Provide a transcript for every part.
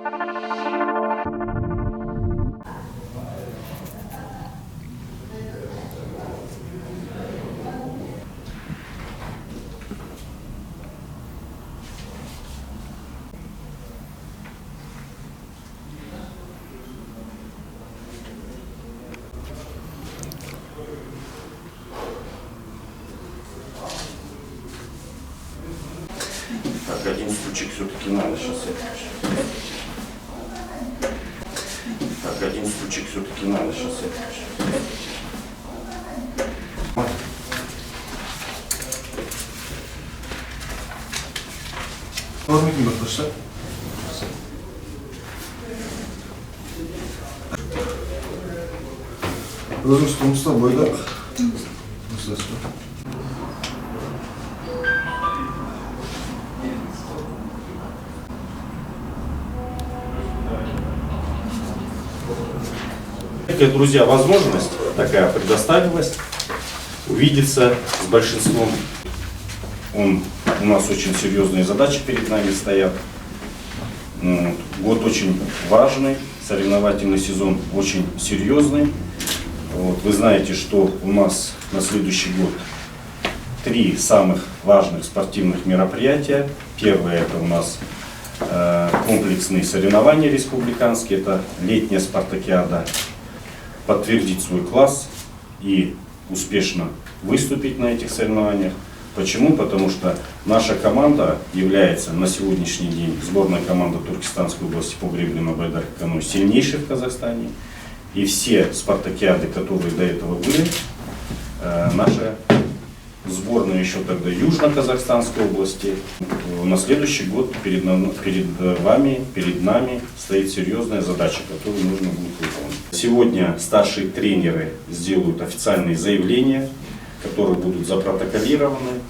Так, один стульчик все-таки надо сейчас. Так, один стульчик все-таки надо сейчас. Örnek mi arkadaşlar? Özümüz konusunda böyle nasıl desem? Друзья, возможность такая предоставилась увидеться с большинством. У нас очень серьезные задачи перед нами стоят. Год очень важный, соревновательный сезон очень серьезный. Вы знаете, что у нас на следующий год 3 самых важных спортивных мероприятия. Первое — это у нас комплексные соревнования республиканские, это летняя спартакиада. Подтвердить свой класс и успешно выступить на этих соревнованиях. Почему? Потому что наша команда является на сегодняшний день, сборная команда Туркестанской области по гребле на байдарке сильнейшей в Казахстане. И все спартакиады, которые до этого были, наша сборная еще тогда Южно-Казахстанской области. На следующий год перед вами, перед нами стоит серьезная задача, которую нужно будет выполнить. Сегодня старшие тренеры сделают официальные заявления, которые будут запротоколированы.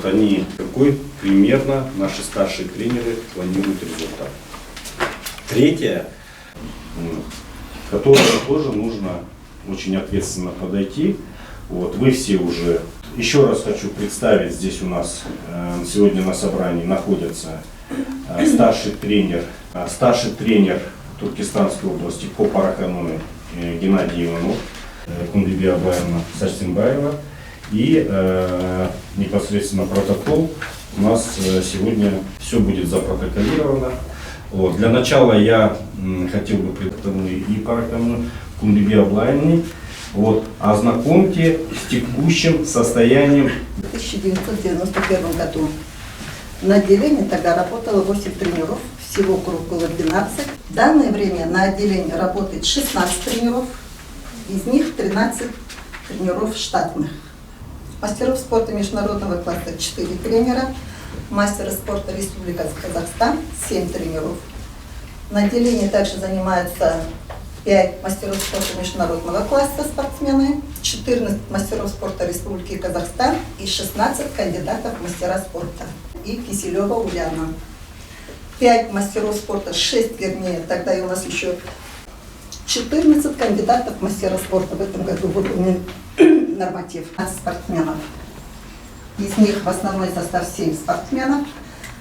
Они, какой примерно наши старшие тренеры планируют результат. Третье, к которому тоже нужно очень ответственно подойти. Вы все уже... Еще раз хочу представить, здесь у нас сегодня на собрании находится старший тренер Туркестанской области по паракану Геннадий Иванов, Кундиби Абаевна Сарсенбаева. И непосредственно протокол у нас сегодня все будет запротоколировано. Для начала я хотел бы представить и паракану Кундиби Абаевны. Ознакомьте с текущим состоянием. В 1991 году на отделении тогда работало 8 тренеров, всего круг было 12. В данное время на отделении работает 16 тренеров, из них 13 тренеров штатных. Мастеров спорта международного класса 4 тренера, мастера спорта Республики Казахстан 7 тренеров. На отделении также занимаются 5 мастеров спорта международного класса спортсмены, 14 мастеров спорта Республики Казахстан и 16 кандидатов в мастера спорта. И Киселева Ульяна. 5 мастеров спорта, 6 вернее, тогда и у нас еще 14 кандидатов в мастера спорта в этом году выполнен норматив. 15 спортсменов. Из них в основной состав 7 спортсменов.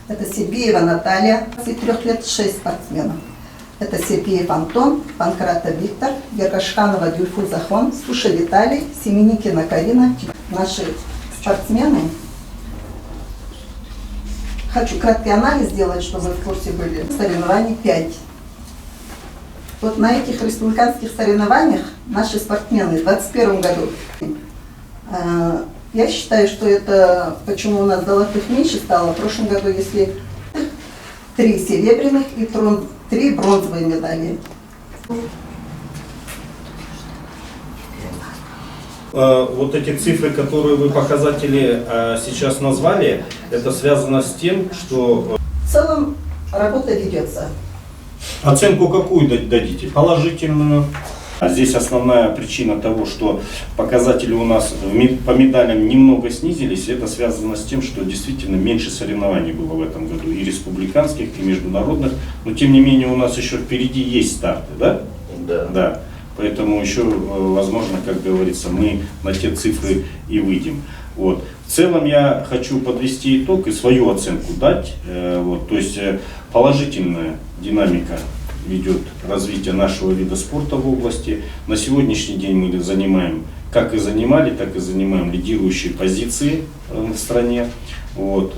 Это Сергеева Наталья, 23 лет, 6 спортсменов. Это Сергеев Антон, Панкратов Виктор, Гергашханова Дюльфуза Хон, Суша Виталий, Семеникина Карина. Наши спортсмены. Хочу краткий анализ сделать, чтобы вы в курсе были. Соревнований 5. На этих республиканских соревнованиях наши спортсмены в 2021 году, я считаю, что это, почему у нас золотых меньше стало, в прошлом году, если 3 серебряных и 3 бронзовые медали. Эти цифры, которые вы показатели сейчас назвали, это связано с тем, что... В целом работа ведется. Оценку какую дадите? Положительную? Здесь основная причина того, что показатели у нас по медалям немного снизились, это связано с тем, что действительно меньше соревнований было в этом году, и республиканских, и международных, но тем не менее у нас еще впереди есть старты, да? Да. Поэтому еще, возможно, как говорится, мы на те цифры и выйдем. В целом я хочу подвести итог и свою оценку дать. То есть Положительная динамика ведет развитие нашего вида спорта в области. На сегодняшний день мы занимаем, как и занимали, так и занимаем лидирующие позиции в стране. Вот.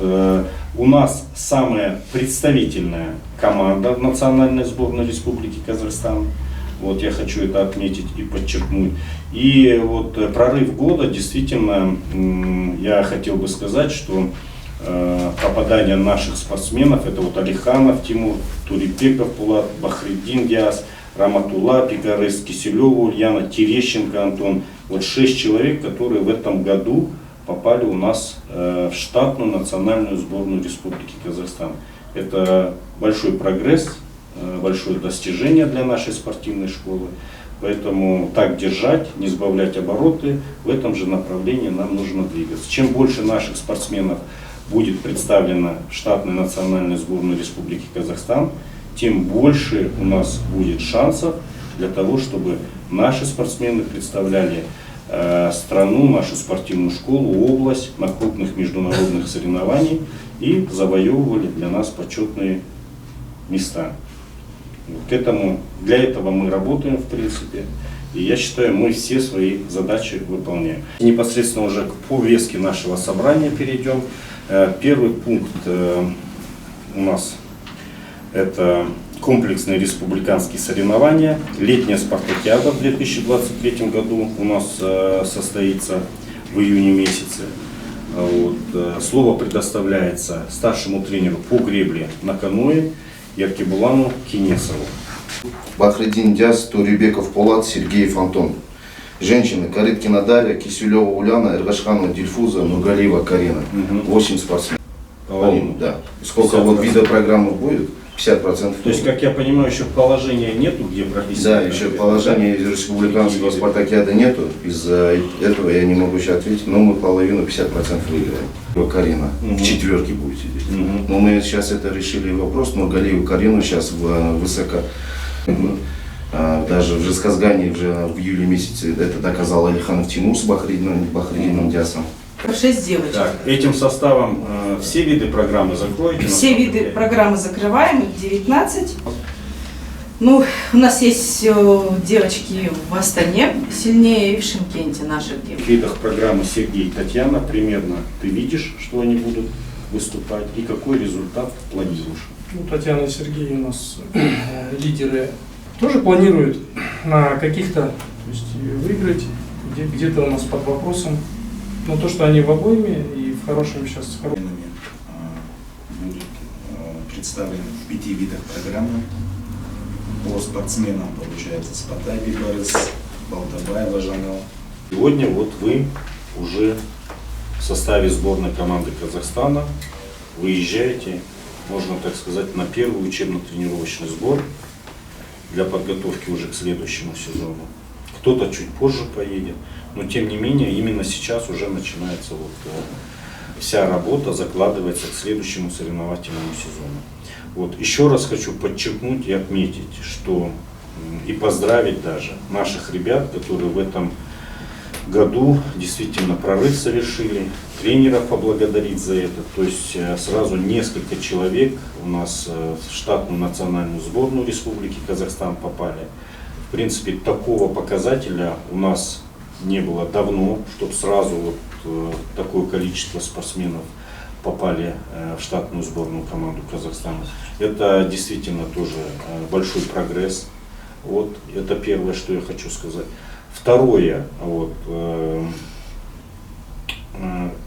У нас самая представительная команда в национальной сборной Республики Казахстан. Вот я хочу это отметить и подчеркнуть. И вот прорыв года, действительно, я хотел бы сказать, что попадание наших спортсменов, это вот Алиханов Тимур, Турипеков Пулат, Бахриддин Гиас, Раматулла, Пикарес, Киселева Ульяна, Терещенко Антон. Вот 6 человек, которые в этом году попали у нас в штатную национальную сборную Республики Казахстан. Это большой прогресс, большое достижение для нашей спортивной школы. Поэтому так держать, не сбавлять обороты, в этом же направлении нам нужно двигаться. Чем больше наших спортсменов будет представлено в штатной национальной сборной Республики Казахстан, тем больше у нас будет шансов для того, чтобы наши спортсмены представляли страну, нашу спортивную школу, область на крупных международных соревнованиях и завоевывали для нас почетные места. Для этого мы работаем, в принципе, и я считаю, мы все свои задачи выполняем. И непосредственно уже к повестке нашего собрания перейдем. Первый пункт у нас это комплексные республиканские соревнования. Летняя спартакиада в 2023 году у нас состоится в июне месяце. Вот. Слово предоставляется старшему тренеру по гребле на каноэ Яркебулану Кинесову. Бахриддин Гиас, Турибеков Пулат, Сергеев Антон. Женщины: Карыткина Дарья, Киселева Ульяна, Эргашханова Дильфуза, Нургалиева Карина. 8 спортсменов. Половину. Да. Сколько вот видов программы будет? 50%. То есть, как я понимаю, еще положения нету, где прописано? Да, еще положения из республиканского спартакиады нету. Из-за этого я не могу сейчас ответить, но мы половину, 50% выиграем. Карина в четверке будет сидеть. Но мы сейчас это решили вопрос, но Галию Карину сейчас высоко. Даже в Жезказгане уже в июле месяце это доказал Алиханов Тимур с Бахриддином Гиасом. 6 девочек. Так, этим составом все виды программы закроете? Все виды программы закрываем, их 19. Ну, у нас есть девочки в Астане сильнее и в Шымкенте, наших В девочек. видах программы Сергей и Татьяна примерно ты видишь, что они будут выступать и какой результат планируешь? Ну, Татьяна и Сергей у нас лидеры тоже планируют на каких-то, то есть выиграть, где-то у нас под вопросом. Но то, что они в обойме и в хорошем сейчас... Будут представлены в 5 видах программы. По спортсменам получается Спатаби Борис, Балтабаева Жанел. Сегодня вот вы уже в составе сборной команды Казахстана выезжаете, можно так сказать, на первый учебно-тренировочный сбор для подготовки уже к следующему сезону. Кто-то чуть позже поедет, но тем не менее именно сейчас уже начинается вся работа, закладывается к следующему соревновательному сезону. Вот. Еще раз хочу подчеркнуть и отметить, что и поздравить даже наших ребят, которые в этом году действительно прорыв совершили, тренеров поблагодарить за это. То есть сразу несколько человек у нас в штатную национальную сборную Республики Казахстан попали. В принципе, такого показателя у нас не было давно, чтобы сразу такое количество спортсменов попали в штатную сборную команду Казахстана. Это действительно тоже большой прогресс. Вот, это первое, что я хочу сказать. Второе,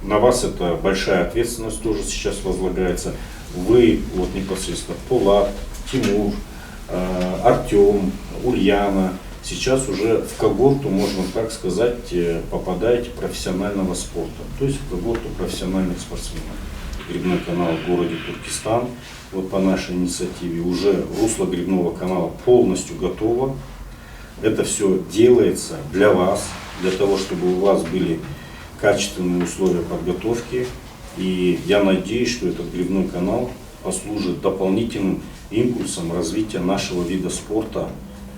на вас это большая ответственность тоже сейчас возлагается. Вы непосредственно Пулат, Тимур, Артем, Ульяна, сейчас уже в когорту, можно так сказать, попадаете профессионального спорта, то есть в когорту профессиональных спортсменов. Гребной канал в городе Туркестан, вот по нашей инициативе, уже русло гребного канала полностью готово. Это все делается для вас, для того, чтобы у вас были качественные условия подготовки. И я надеюсь, что этот гребной канал послужит дополнительным импульсом развития нашего вида спорта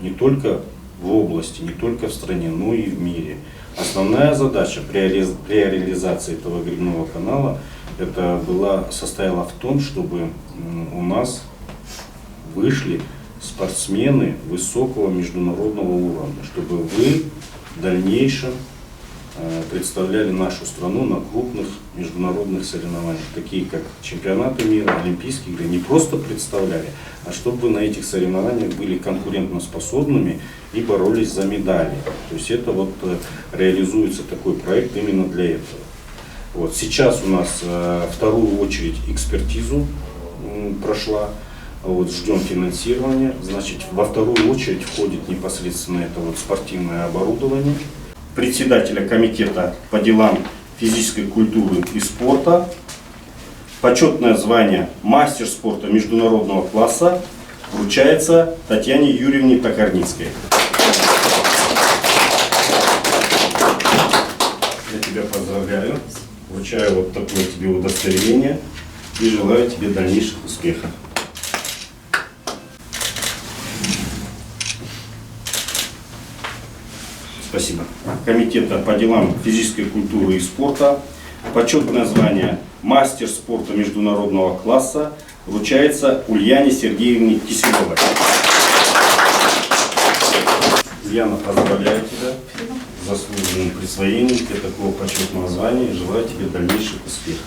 не только в области, не только в стране, но и в мире. Основная задача при реализации этого гребного канала состояла в том, чтобы у нас вышли спортсмены высокого международного уровня, чтобы вы в дальнейшем представляли нашу страну на крупных международных соревнованиях, такие как чемпионаты мира, Олимпийские игры. Не просто представляли, а чтобы вы на этих соревнованиях были конкурентоспособными и боролись за медали. То есть это вот реализуется такой проект именно для этого. Вот. Сейчас у нас вторую очередь экспертизу прошла. Вот, ждем финансирования. Значит, во вторую очередь входит непосредственно это вот спортивное оборудование. Председателя комитета по делам физической культуры и спорта. Почетное звание мастер спорта международного класса вручается Татьяне Юрьевне Токарницкой. Я тебя поздравляю. Вручаю вот такое тебе удостоверение и желаю тебе дальнейших успехов. Спасибо. Комитета по делам физической культуры и спорта. Почетное звание мастер спорта международного класса вручается Ульяне Сергеевне Киселевой. Ульяна, поздравляю тебя с заслуженным присвоением тебе такого почетного звания и желаю тебе дальнейших успехов.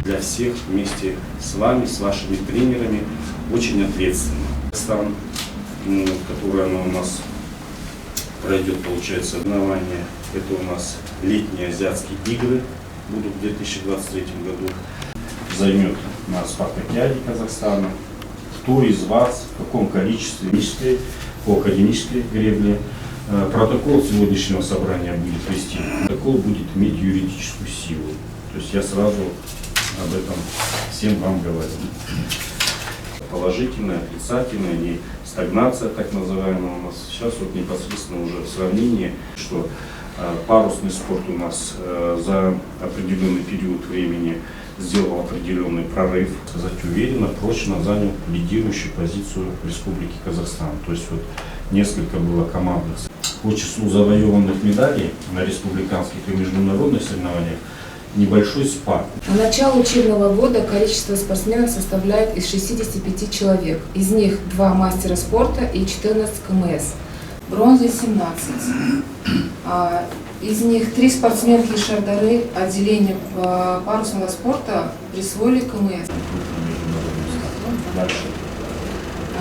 Для всех вместе с вами, с вашими тренерами, очень ответственно. Казахстан, которое у нас пройдет, получается, соревнование, это у нас летние азиатские игры, будут в 2023 году, займет на спартакиаде Казахстана. Кто из вас, в каком количестве по академической гребле. Протокол сегодняшнего собрания будет вести. Протокол будет иметь юридическую силу. То есть я сразу об этом всем вам говорю. Положительное, отрицательное, они стагнация так называемая у нас. Сейчас вот непосредственно уже в сравнении, что парусный спорт у нас за определенный период времени сделал определенный прорыв, сказать уверенно, прочно занял лидирующую позицию Республики Казахстан. То есть вот несколько было командных. По числу завоеванных медалей на республиканских и международных соревнованиях небольшой спад. На начало учебного года количество спортсменов составляет из 65 человек. Из них 2 мастера спорта и 14 КМС. Бронза 17. Из них 3 спортсменки из Шардары отделения парусного спорта присвоили КМС. Дальше.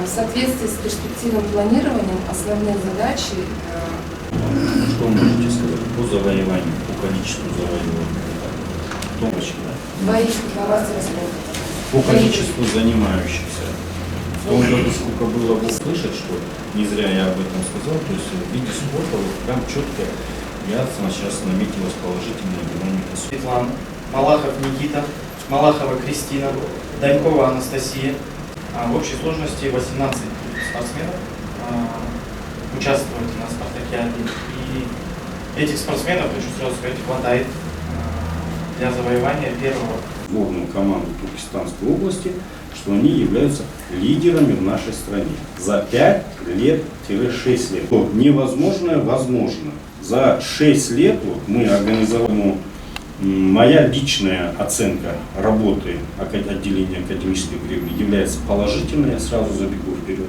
В соответствии с перспективным планированием основные задачи. Что можете сказать по завоеванию, по количеству завоеваний? Томочки, да? 2 мастера спорта. По количеству занимающихся. В том году сколько было слышать, что не зря я об этом сказал, то есть в виде спорта вот прям четко ясно сейчас наметилась положительная динамика. Светлана, Малахов Никита, Малахова Кристина, Данькова Анастасия. В общей сложности 18 спортсменов участвуют на спартакиаде. И этих спортсменов, хочу сразу сказать, хватает для завоевания первого. Сборную команду Туркестанской области, что они являются лидерами в нашей стране. За 5 лет-6 лет. То невозможное возможно. За 6 лет вот, мы организовали, моя личная оценка работы отделения академической гребли является положительной, я сразу забегу вперед.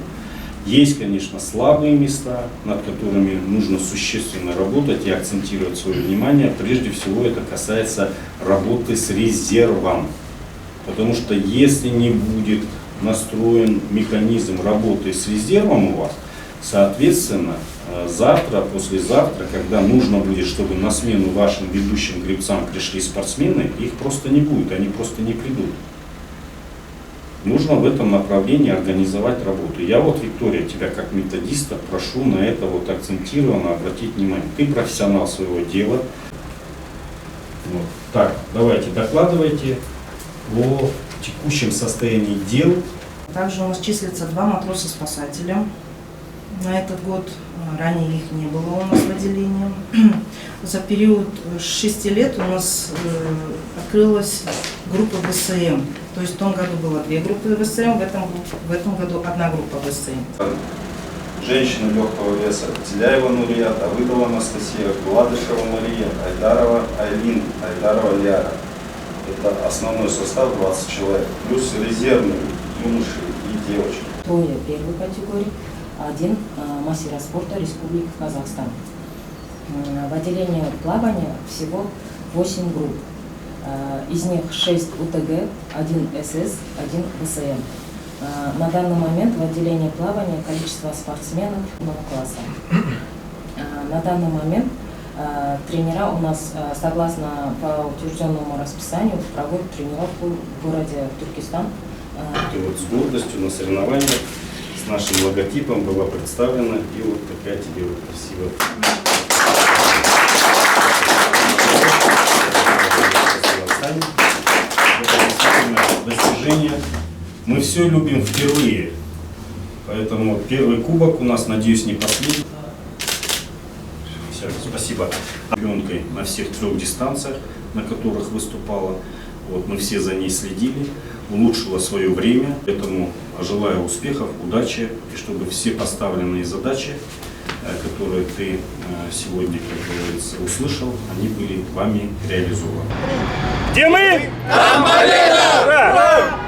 Есть, конечно, слабые места, над которыми нужно существенно работать и акцентировать свое внимание. Прежде всего это касается работы с резервом. Потому что если не будет настроен механизм работы с резервом у вас, соответственно, завтра, послезавтра, когда нужно будет, чтобы на смену вашим ведущим гребцам пришли спортсмены, их просто не будет, они просто не придут. Нужно в этом направлении организовать работу. Я вот, Виктория, тебя как методиста прошу на это вот акцентированно обратить внимание. Ты профессионал своего дела. Вот. Так, давайте докладывайте о текущем состоянии дел. Также у нас числится 2 матроса-спасателя. На этот год ранее их не было у нас в отделении. За период 6 лет у нас открылась группа ВСМ. То есть в том году было 2 группы ВСМ, в этом году 1 группа ВСМ. Женщины легкого веса: Теляева Нурия, Давыдова Анастасия, Гладышева Мария, Айдарова Айлин, Айдарова Ляра. Это основной состав 20 человек, плюс резервные юноши и девочки. Трое первой категории, 1 мастера спорта Республики Казахстан. В отделении плавания всего 8 групп. Из них 6 УТГ, 1 СС, 1 ВСМ. На данный момент в отделении плавания количество спортсменов класса. На данный момент тренера у нас, согласно по утвержденному расписанию, проводят тренировку в городе Туркестан. И вот с гордостью на соревнованиях с нашим логотипом была представлена и вот такая тебе вот красивая. Это действительно достижение. Мы все любим впервые, поэтому первый кубок у нас, надеюсь, не последний. Спасибо. Ребенкой на всех 3 дистанциях, на которых выступала. Вот, мы все за ней следили, улучшила свое время. Поэтому желаю успехов, удачи, и чтобы все поставленные задачи, которые ты сегодня, как говорится, услышал, они были вами реализованы. Где мы? Там победа! Ура!